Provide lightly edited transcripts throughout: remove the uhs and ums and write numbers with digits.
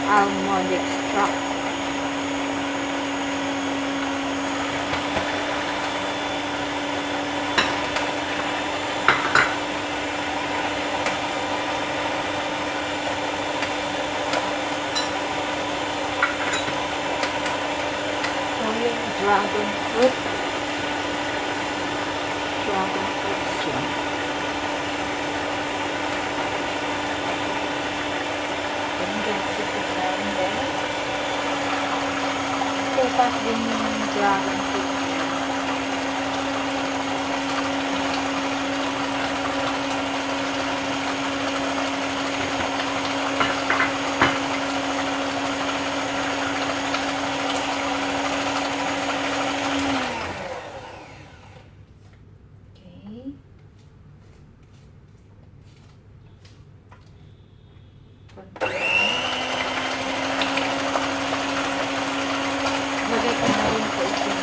almond extract. Dragon fruit. Dragon fruit siya. And then, kupas din yung dragon fruit. Lagay ko na rin po ito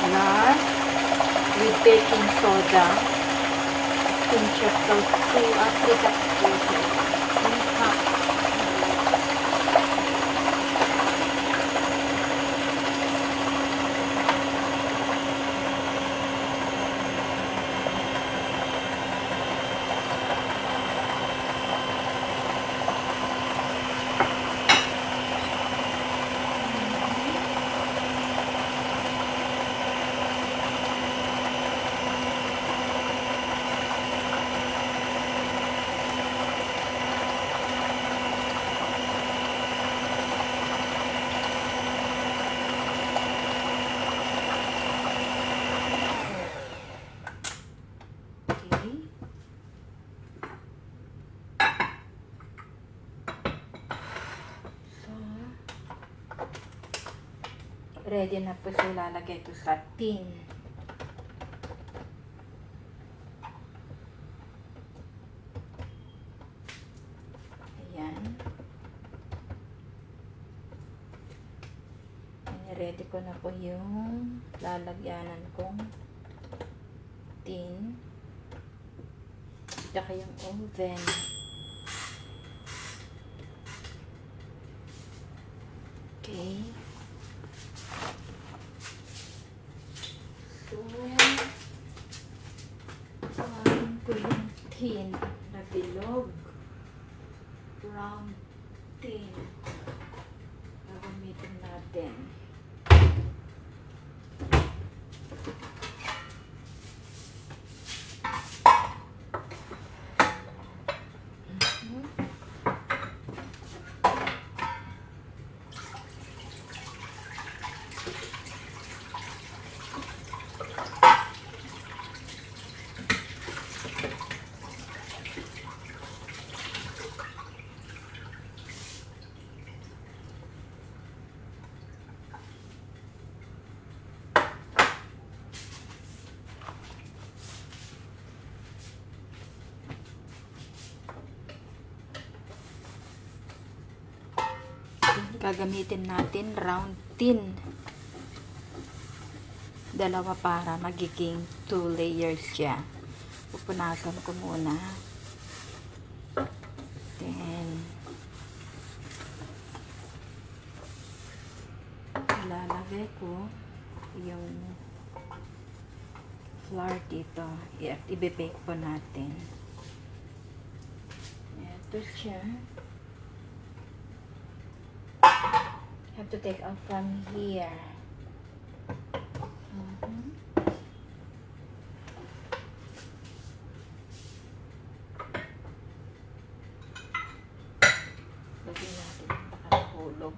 flour with baking soda, pinch of salt, 3 tablespoons, 1 cup. Ready na po siya, lalagay ito sa tin. Ayan. Ready ko na po yung lalagyanan kong tin. Tsaka yung oven. Okay. So, kuhain ko yung tin na bilog. Round tin. Gagamitin natin. Gagamitin natin round tin. Dalawa para magiging 2 layers siya. Pupunasan ko muna. Then, ilalagay ko yung flour dito. I-bake po natin. Ito siya. Have to take out from here. Lagyan natin nakahulog.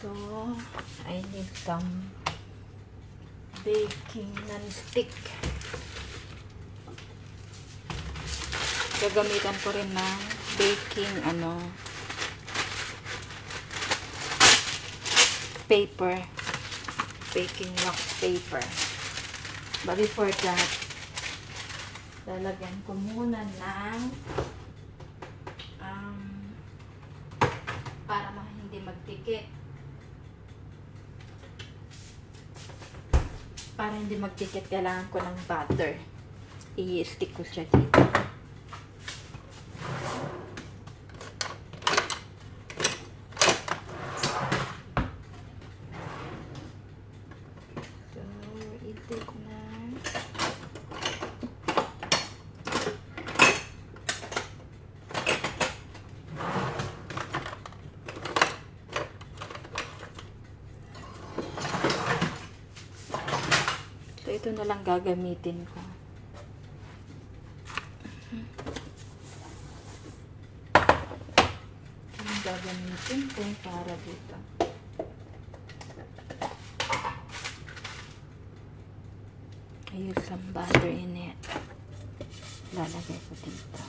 So, I need some baking non-stick. Gagamitan ko rin ng baking paper, baking wax paper. But before that, lalagyan ko muna ng para hindi magdikit. Para hindi magdikit, kailangan ko ng butter. i-stick ko siya dito. So, i-take na. So, ito na lang gagamitin ko. Ito yung gagamitin ko para dito. I use some butter in it. Lalagay ko dito.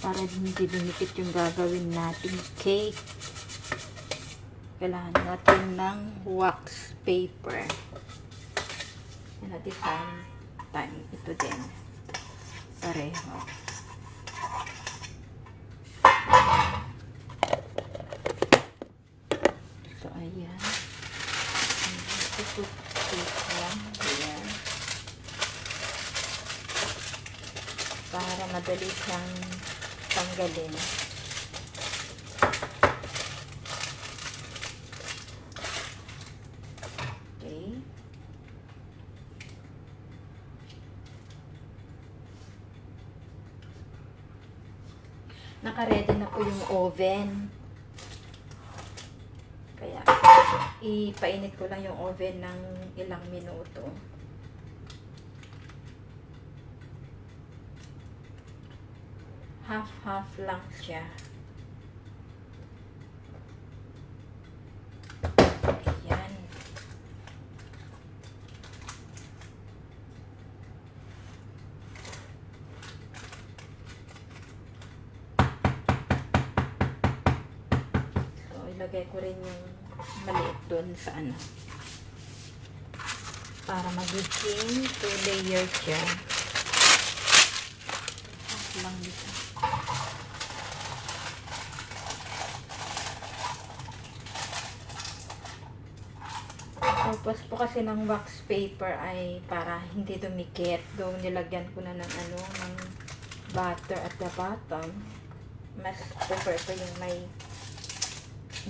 Para hindi dumikit yung gagawin nating cake. Kailangan natin ng wax paper. And at the same time, ito din. Pareho. So, ayan. Ito lang. Ayan. Para madali siyang tanggalin. Okay. Naka-ready na po yung oven. Kaya, ipainit ko lang yung oven ng ilang minuto. Half-half lang siya. Ayan. So, ilagay ko rin yung maliit doon sa ano. Para magiging 2 layers siya. Half lang dito. Purpose po kasi ng wax paper ay para hindi dumikit. Doon nilagyan ko na ng ano, ng butter at the bottom. Mas prefer ko yung may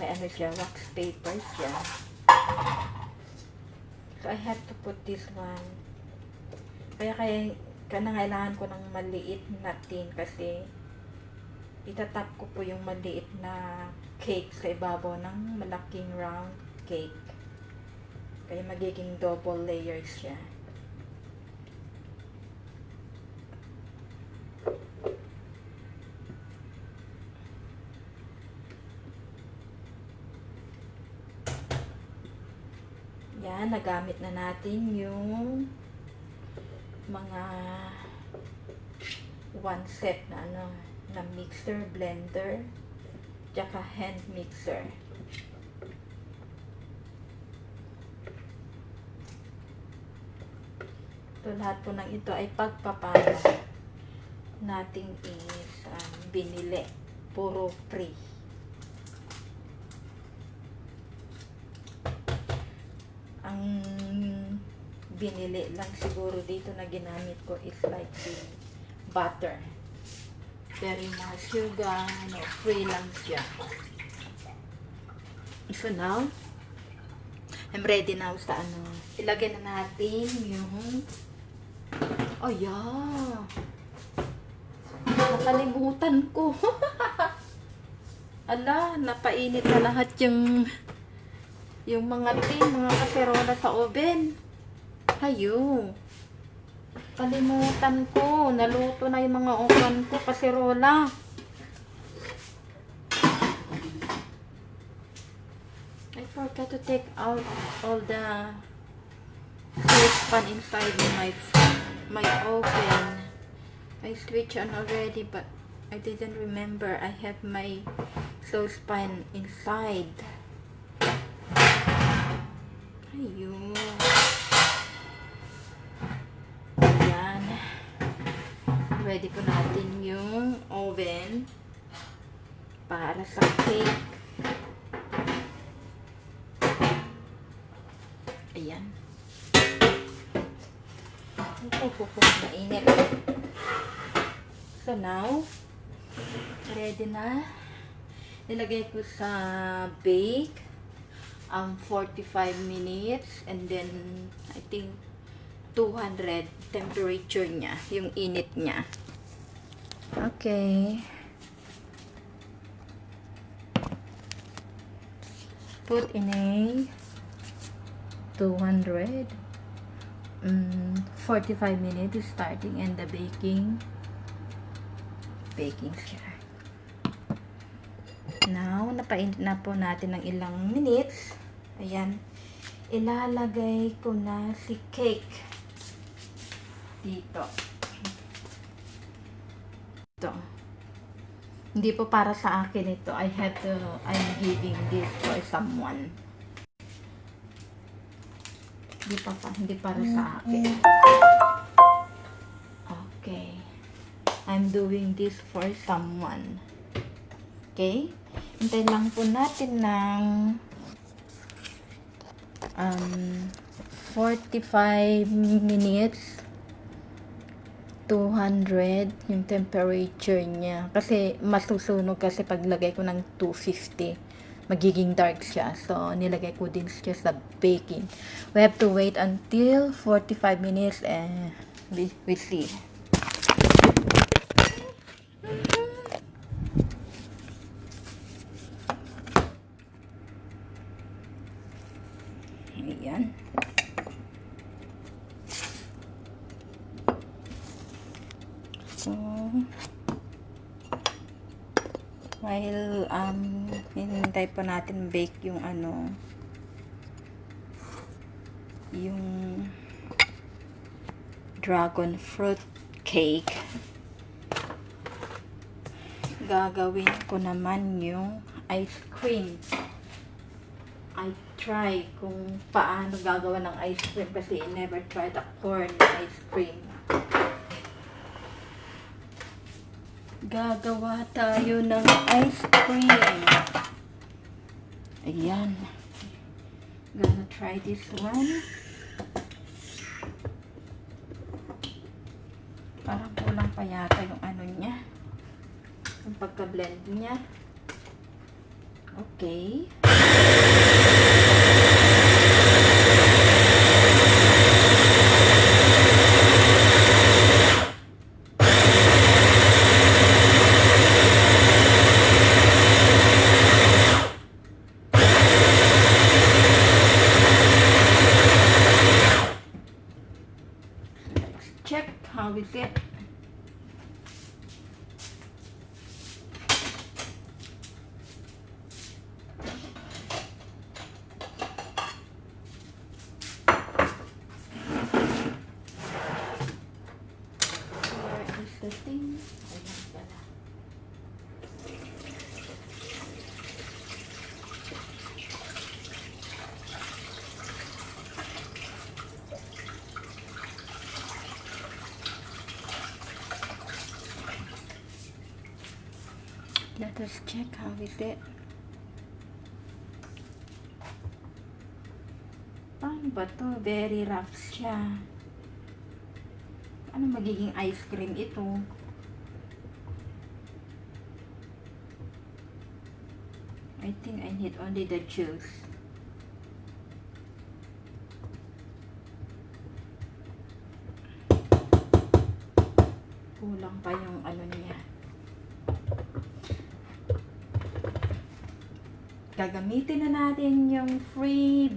ano siya, wax paper siya. So I have to put this one. Kaya kailangan ko ng maliit na tin kasi itatap ko po yung maliit na cake sa ibabaw ng malaking round cake. Kaya magiging double layers siya. Yan, nagamit na natin yung mga one set na ano, na mixer, blender, tsaka hand mixer. Ito, lahat po ng ito ay pagpapala nating is binili. Puro free. Ang binili lang siguro dito na ginamit ko is like the butter. Pero yung mga sugar, ano, free lang siya. So now, I'm ready now sa ano. Ilagay na natin yung oh yeah. Nakalimutan ko. Ala, napainit na lahat yung mga mga kaserola sa oven. Hayo. Kalimutan ko. Naluto na yung mga oven ko, kaserola. I forgot to take out all the saucepan inside my oven. I switched on already, but I didn't remember I have my saucepan inside. Ayun. Ayan. Ready po natin yung oven para sa cake. Ayan. Mainit. So now, ready na. Nilagay ko sa bake 45 minutes and then I think 200 temperature niya, yung init niya. Okay. Put in a 200 45 minutes starting and the baking siya. Now, napainit na po natin ng ilang minutes. Ayan. Ilalagay ko na si cake dito. Ito. Hindi po para sa akin ito. I'm giving this for someone. Hindi para sa akin. Okay. I'm doing this for someone. Okay? Hintayin lang po natin ng 45 minutes. 200 yung temperature niya. Kasi masusunog kasi paglagay ko ng 250. Magiging dark siya. So, nilagay ko din siya sa baking. We have to wait until 45 minutes and we see. Ayan. So, while hinintay pa natin bake yung yung dragon fruit cake, gagawin ko naman yung ice cream. I try kung paano gagawa ng ice cream kasi I never tried a corn ice cream. Gagawa tayo ng ice cream. Ayan. Gonna try this one. Parang kulang pa yata yung niya. Yung pagka-blend niya. Okay. Check how is it. Where is the thing? Ayan pala. Let us check how is it. Paano ba to? Very rough siya. Ano magiging ice cream ito? I think I need only the juice. Kulang pa yung niya. Gagamitin na natin yung free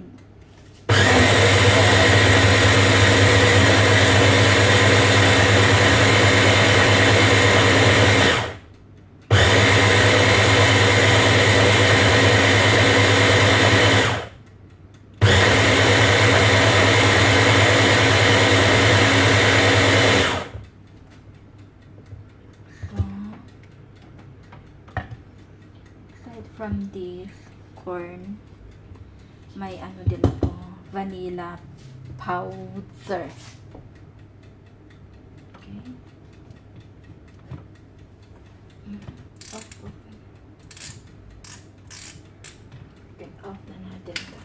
from this corn, may din ako, vanilla powder. Okay. Off na natin ito.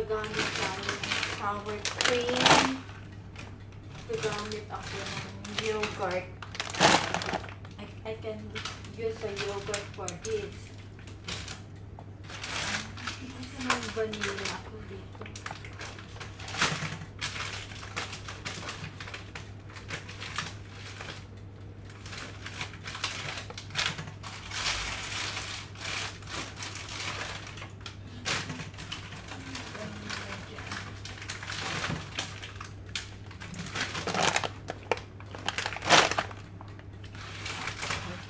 gagamit tayo ng sour cream. Gagamit ako ng yogurt. I can use a yogurt for this. Kasi may vanilla ako dito.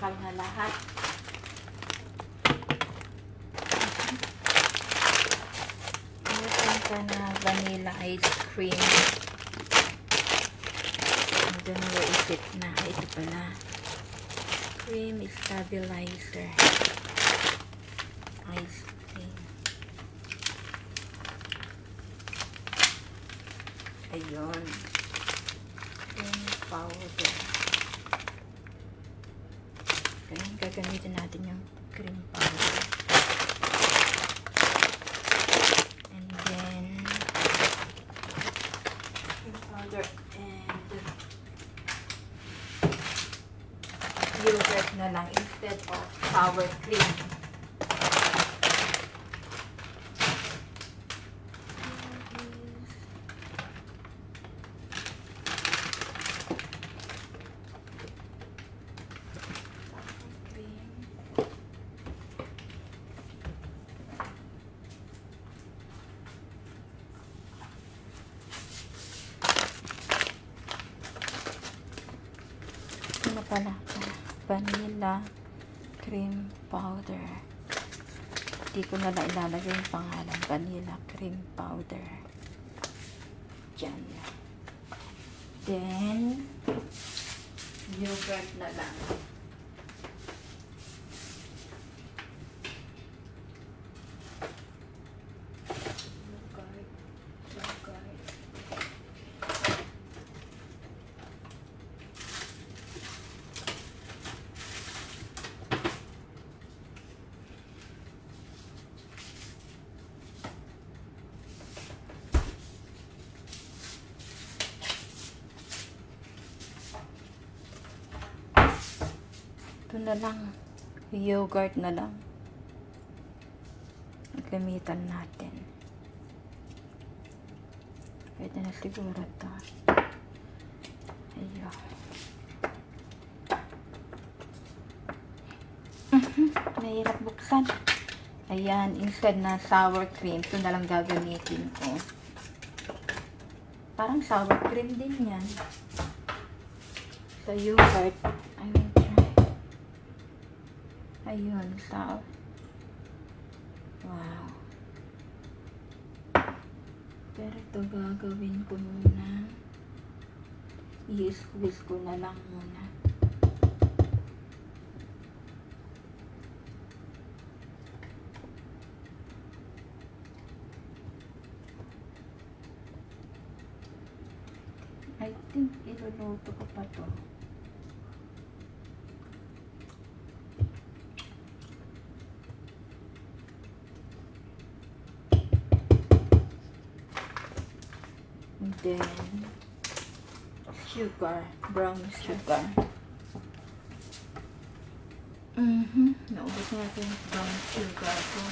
Kal na lahat. Meron ka na vanilla ice cream. Diyan naisip na. Ito pala. Cream stabilizer. Ice cream. Ayun. Cream powder. Kaya gagamitin natin yung cream powder. And then cream powder and yogurt na lang instead of sour cream. Ano pala? Vanilla cream powder. Hindi ko na ilalagay yung pangalan. Vanilla cream powder. Diyan. Then, yogurt na lang. Ito na lang. Yogurt na lang. Gamitan natin. Pwede na siguro ito. Ayun. Mahirap buksan. Ayan. Instead na sour cream, ito na lang gagamitin ko. Parang sour cream din yan. Sa yogurt. Ayun, sour. Wow. Pero ito gagawin ko muna. I-squeeze ko na lang muna. I think iluluto ko pa to. Then, sugar, brown sugar. Naubos na ito yung brown sugar ko.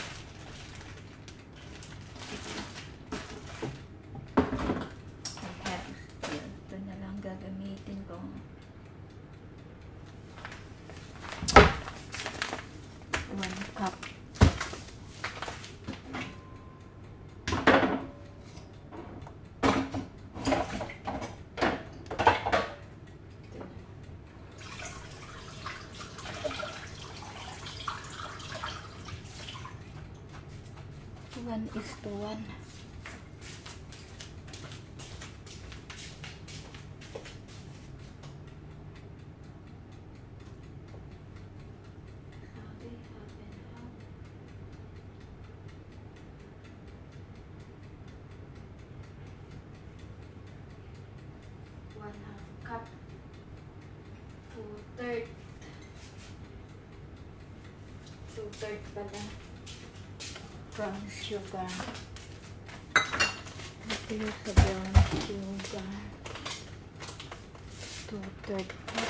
I have still. Ito na lang gagamitin ko. 1 cup. One is to one. One half cup. 2/3. 2/3 pala. Brown sugar. Pero sa brown sugar. 2/3 cup.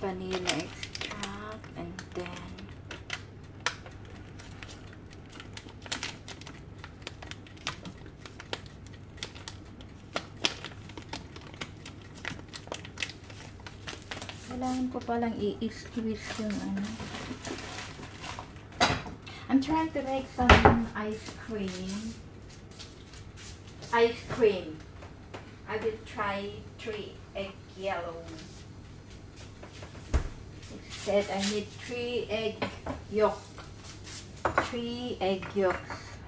Vanilla extract, and then kailangan ko palang i-squeeze yung ano. I'm trying to make some ice cream. I will try 3 egg yellow. Said I need 3 egg yolk. 3 egg yolks.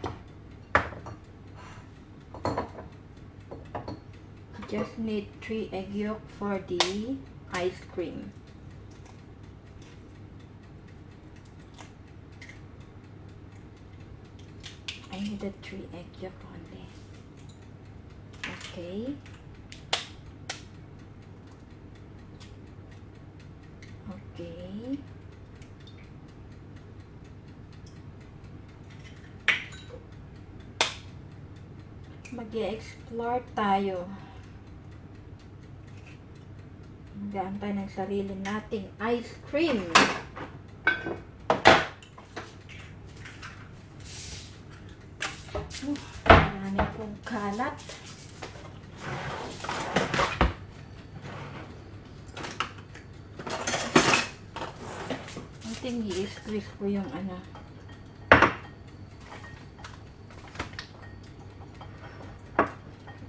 Just need 3 egg yolk for the ice cream. I need a 3 egg yolk only. Okay. Okay. Mag-i-explore tayo. Mag-aantay ng sarili nating ice cream. Marami akong kalat. I-squeeze ko yung ano.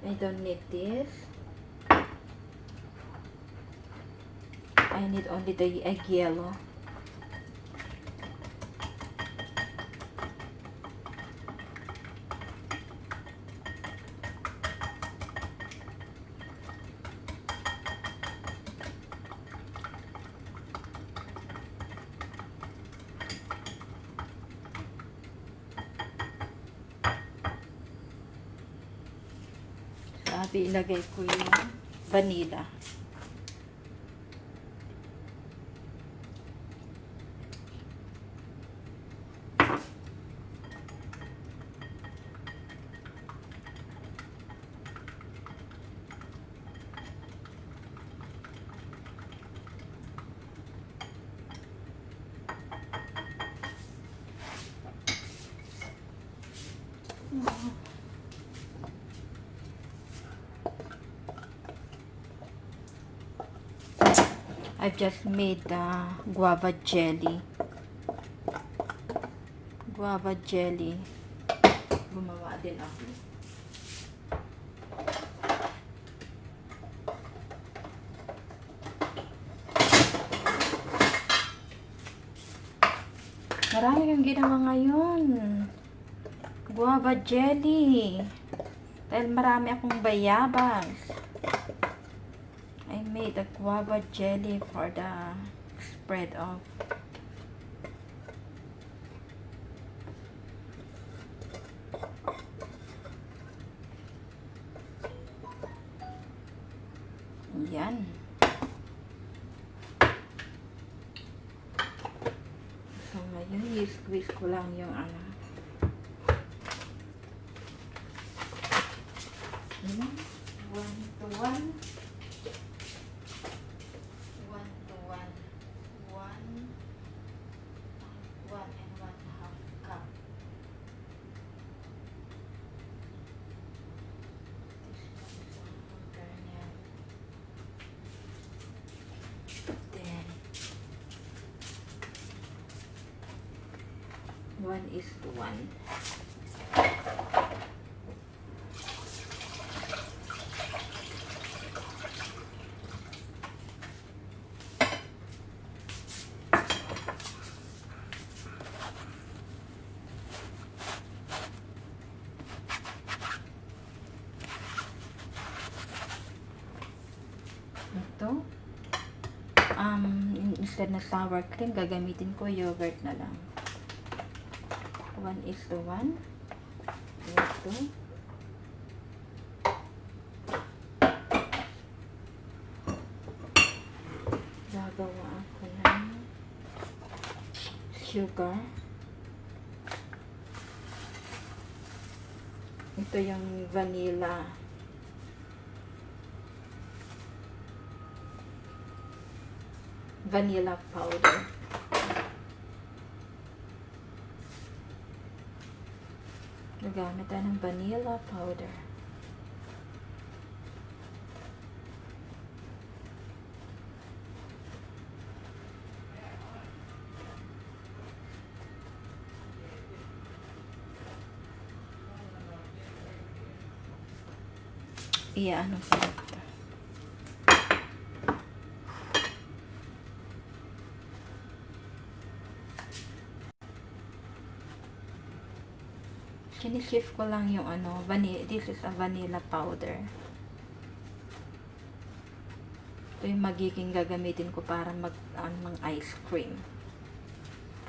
I don't need this. I need only the egg yellow. Sabi, ilagay ko yung vanilla. I've just made the guava jelly. Guava jelly. Gumawa din ako. Marami kang ginawa ngayon. Guava jelly. Dahil marami akong bayabas. I made a guava jelly for the spread of yan. So ngayon, i-squeeze ko lang yung ano. Yan. 1 to 1. One is to 1. Ito, instead na sour cream, gagamitin ko yogurt na lang. 1:1. Ito. Gagawa ako ng sugar. Ito yung vanilla. Vanilla powder. Nagamit tayo ng vanilla powder. Ano ko ito. Sinishift ko lang yung this is a vanilla powder. Ito yung magiging gagamitin ko para ng ice cream.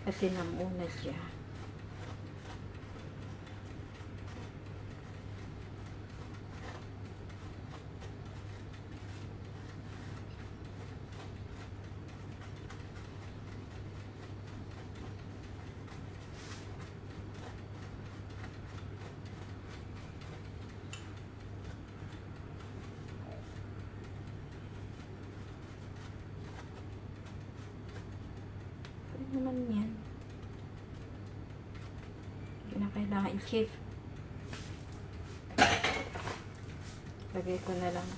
Kasi namuna siya. Naman yan. Hindi na kailangan i-shift. Lagay ko na lang.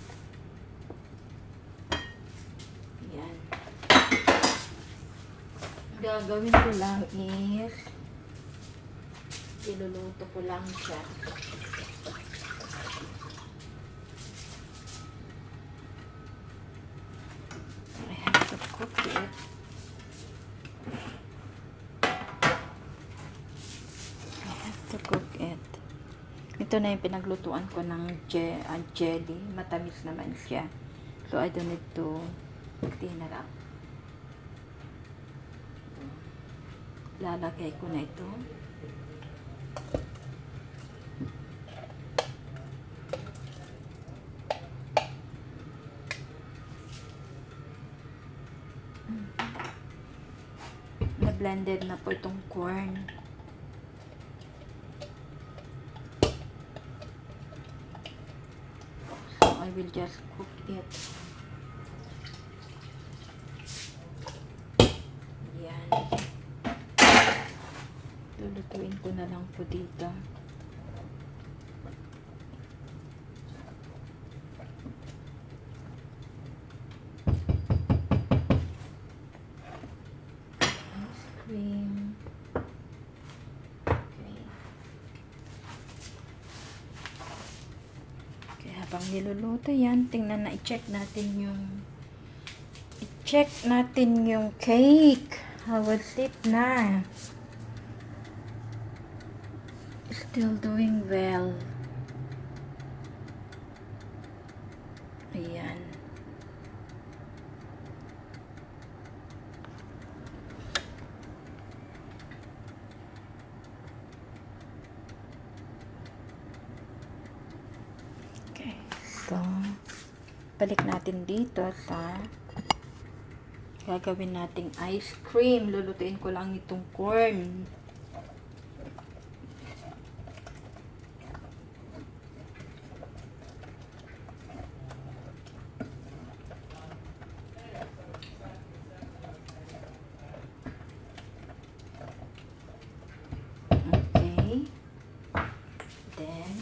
Yan. Gagawin ko lang is iluluto ko lang siya. I have to cook it. Ito na yung pinaglutuan ko ng jelly. Matamis naman siya. So, I don't need to clean it up. Lalagay ko na ito. Na-blended na po itong corn. I will just cook it. Yan. Lulutuin ko na lang po dito. Ice cream. Habang niluluto yan, tingnan na, i-check natin yung cake. How was it na? Still doing well. Ayan. So, balik natin dito sa gagawin nating ice cream. Lulutuin ko lang itong corn. Okay. Then,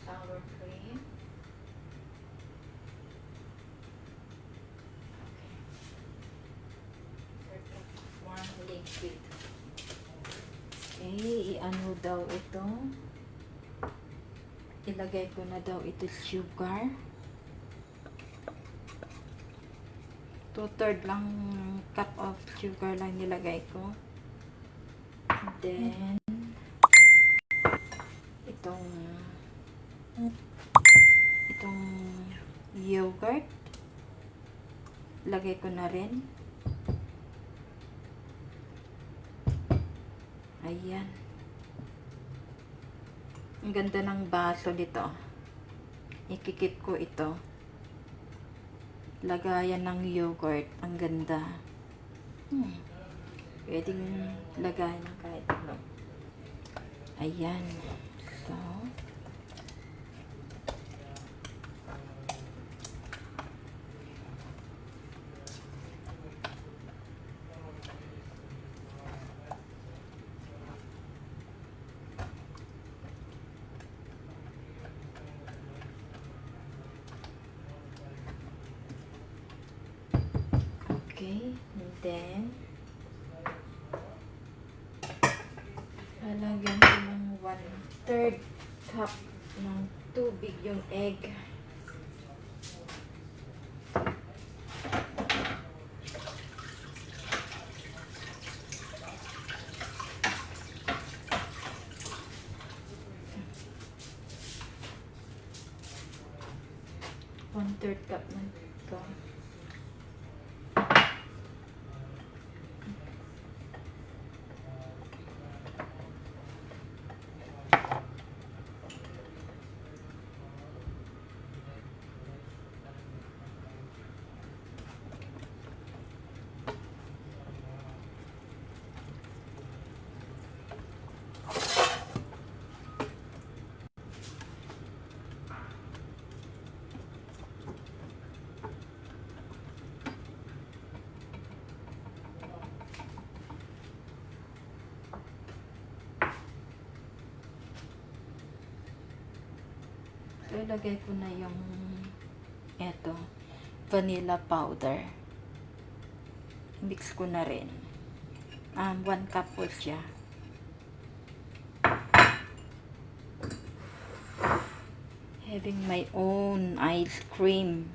sour cream. Okay. One liquid. Okay, i-ano daw ito. Ilagay ko na daw ito sugar. 2/3 lang cup of sugar lang nilagay ko. Then, itong yogurt, lagay ko na rin. Ayan. Ang ganda ng baso nito. Ikikip ko ito. Lagayan ng yogurt. Ang ganda. Pwedeng lagayan ng kahit ano. Ayan. So, okay. And then, lalagyan ko ng 1/3 cup ng tubig yung egg. One-third cup na ito. So, ilagay ko na yung vanilla powder. Mix ko na rin. 1 cup po siya. Having my own ice cream.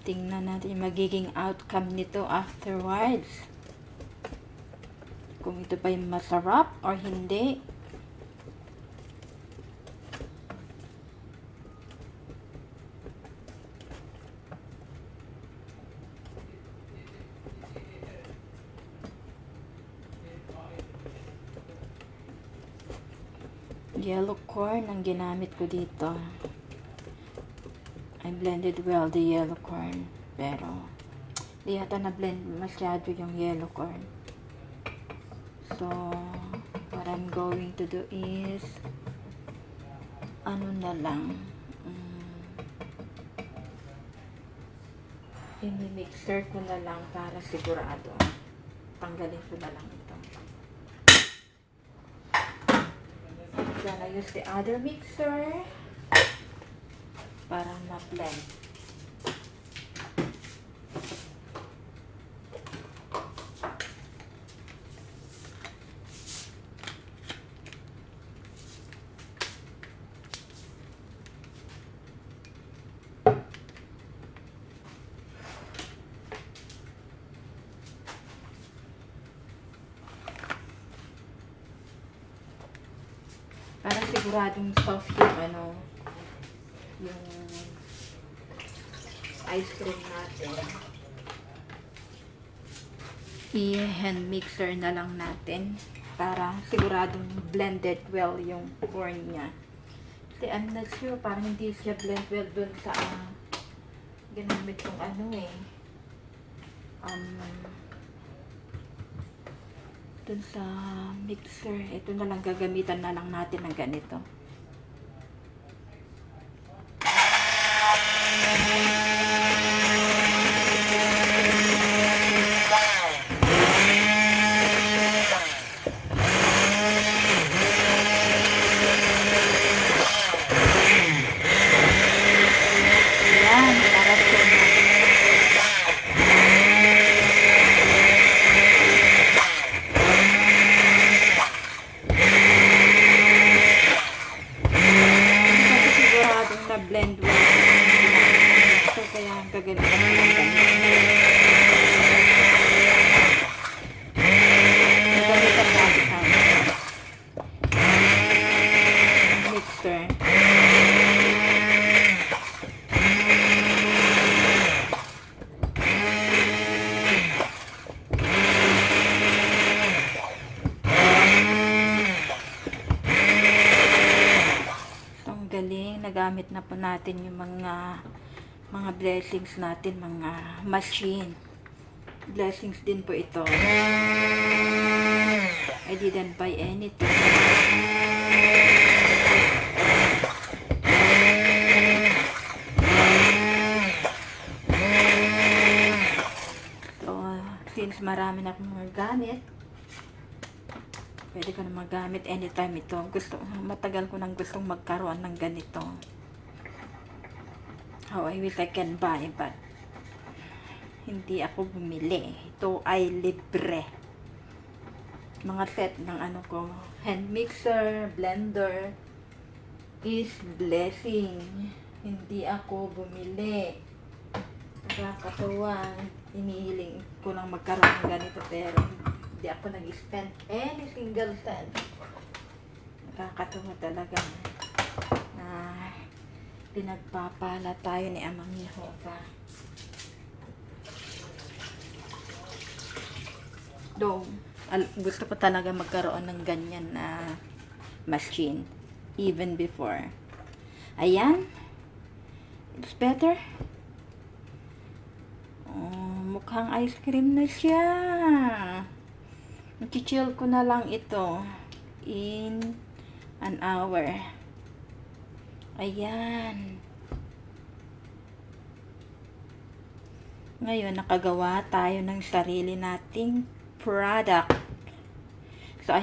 Tingnan natin yung magiging outcome nito afterwards. Kung ito ba yung masarap or hindi. Yellow corn ang ginamit ko dito. I blended well the yellow corn, pero di yata na-blend masyado yung yellow corn. So, what I'm going to do is na lang, i-mixer ko na lang para sigurado. Tanggalin ko na lang ito. I'm gonna use the other mixer para ma-blend. Para siguradong soft yung yung ice cream natin. I-hand mixer na lang natin para siguradong blended well yung corn niya. Kasi I'm not sure, parang hindi siya blend well dun sa ginamit kong dun sa mixer. Ito na lang, gagamitan na lang natin ng ganito. nagamit na po natin yung mga blessings natin, mga machine. Blessings din po ito. I didn't buy anything. So, since marami na akong mga gamit, pwede ko na magamit anytime ito. Matagal ko nang gustong magkaroon ng ganito. How I wish I can buy, but hindi ako bumili. Ito ay libre. Mga set ng ano ko, hand mixer, blender, is blessing. Hindi ako bumili. Nakakatuwa. Inihiling ko lang magkaroon ng ganito, pero hindi ako nag-spend any single cent. Nakakatuwa talaga na pinagpapala tayo ni Amang Jehovah. Though, gusto ko talaga magkaroon ng ganyan na machine even before. Ayan. It's better. Oh, mukhang ice cream na siya. Chill ko na lang ito in an hour. Ayan. Ngayon, nakagawa tayo ng sarili nating product. So,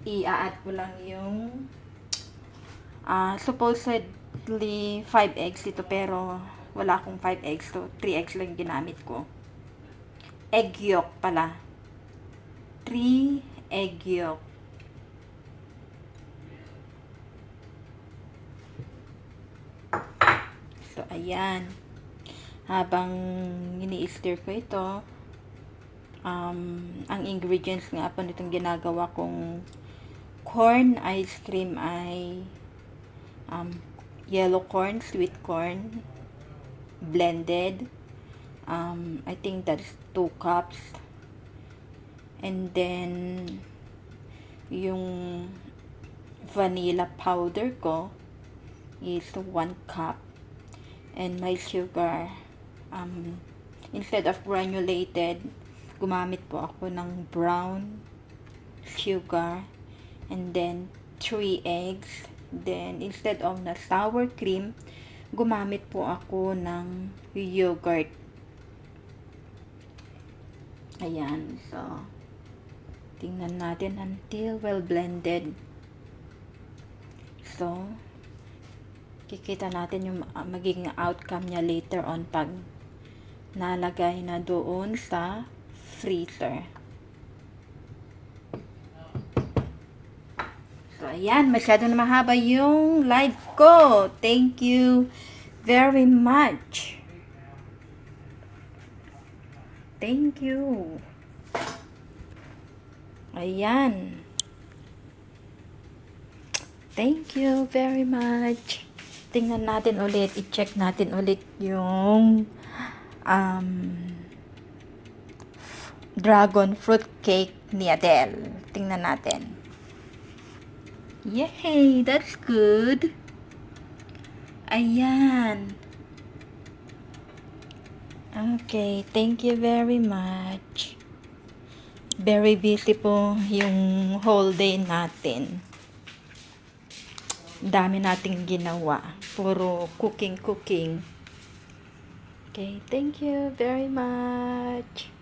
i-add ko lang yung supposedly 5 eggs ito, pero wala akong 5 eggs. So, 3 eggs lang ginamit ko. Egg yolk pala. 3 egg yolk. So, ayan. Habang ini-stir ko ito, ang ingredients nga po nitong ginagawa kong corn ice cream ay yellow corn, sweet corn, blended. I think that's 2 cups. And then, yung vanilla powder ko is 1 cup. And my sugar, instead of granulated, gumamit po ako ng brown sugar. And then, 3 eggs. Then, instead of na sour cream, gumamit po ako ng yogurt. Ayan, so, tingnan natin until well blended. So, kikita natin yung magiging outcome niya later on pag nalagay na doon sa freezer. So, ayan, masyado na mahaba yung live ko. Thank you very much. Thank you. Ayan. Thank you very much. Tingnan natin ulit, i-check natin ulit yung dragon fruit cake ni Adele. Tingnan natin. Yay, that's good. Ayan. Okay, thank you very much. Very busy po yung whole day natin. Dami nating ginawa. Puro cooking. Okay, thank you very much.